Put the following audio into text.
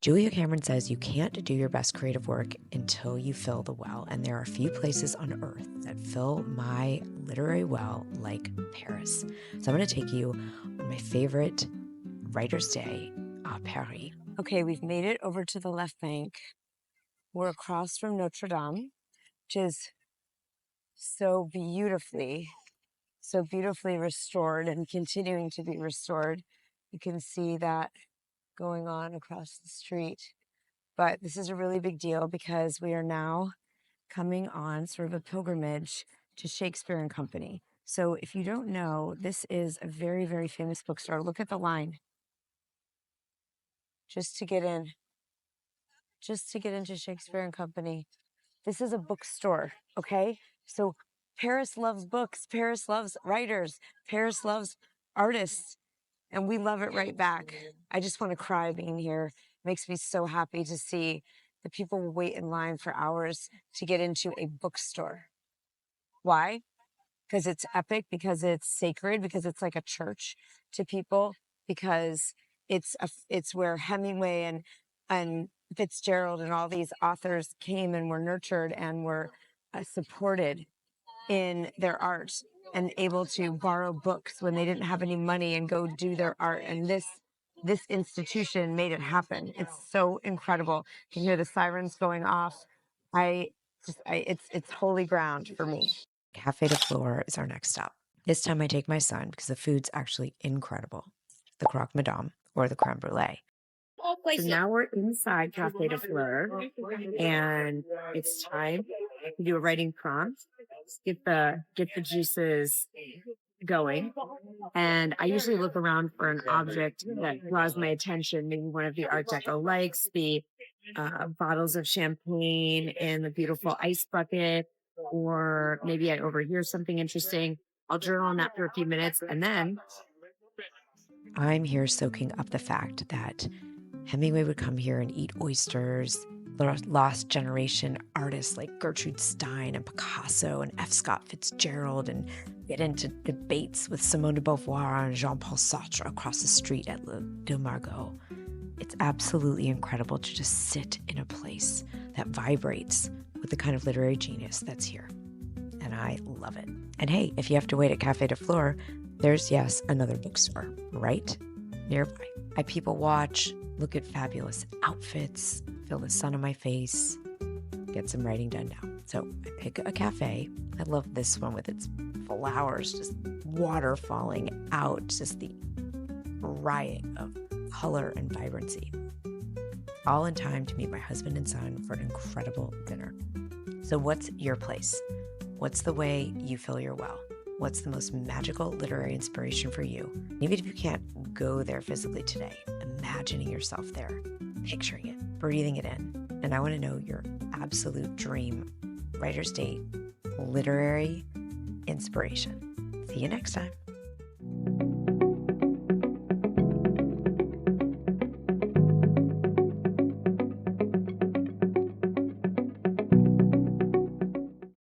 Julia Cameron says you can't do your best creative work until you fill the well, and there are few places on earth that fill my literary well like Paris. So I'm going to take you on my favorite writer's day à Paris. Okay, we've made it over to the left bank. We're across from Notre Dame, which is so beautifully restored and continuing to be restored. You can see that going on across the street. But this is a really big deal because we are now coming on sort of a pilgrimage to Shakespeare Company. So if you don't know, this is a very, very famous bookstore. Look at the line. Just to get into Shakespeare Company. This is a bookstore, okay? So Paris loves books. Paris loves writers. Paris loves artists. And we love it right back. I just want to cry being here. It makes me so happy to see the people wait in line for hours to get into a bookstore. Why? Because it's epic, because it's sacred, because it's like a church to people, because it's where Hemingway and Fitzgerald and all these authors came and were nurtured and were supported in their art and able to borrow books when they didn't have any money and go do their art. And this institution made it happen. It's so incredible. You can hear the sirens going off. It's holy ground for me. Café de Flore is our next stop. This time I take my son because the food's actually incredible. The croque madame or the crème brûlée. So now we're inside Café de Flore, and it's time to do a writing prompt. Get the juices going. And I usually look around for an object that draws my attention. Maybe one of the Art Deco likes, the bottles of champagne in the beautiful ice bucket, or maybe I overhear something interesting. I'll journal on that for a few minutes, and then I'm here soaking up the fact that Hemingway would come here and eat oysters. Lost generation artists like Gertrude Stein and Picasso and F. Scott Fitzgerald, and get into debates with Simone de Beauvoir and Jean-Paul Sartre across the street at Le Deux Margots. It's absolutely incredible to just sit in a place that vibrates with the kind of literary genius that's here. And I love it. And hey, if you have to wait at Café de Flore, there's, yes, another bookstore right nearby. I people watch, look at fabulous outfits, feel the sun on my face, get some writing done now. So I pick a cafe. I love this one with its flowers, just water falling out, just the riot of color and vibrancy. All in time to meet my husband and son for an incredible dinner. So what's your place? What's the way you fill your well? What's the most magical literary inspiration for you? Even if you can't go there physically today, imagining yourself there, picturing it, breathing it in. And I want to know your absolute dream writer's date literary inspiration. See you next time.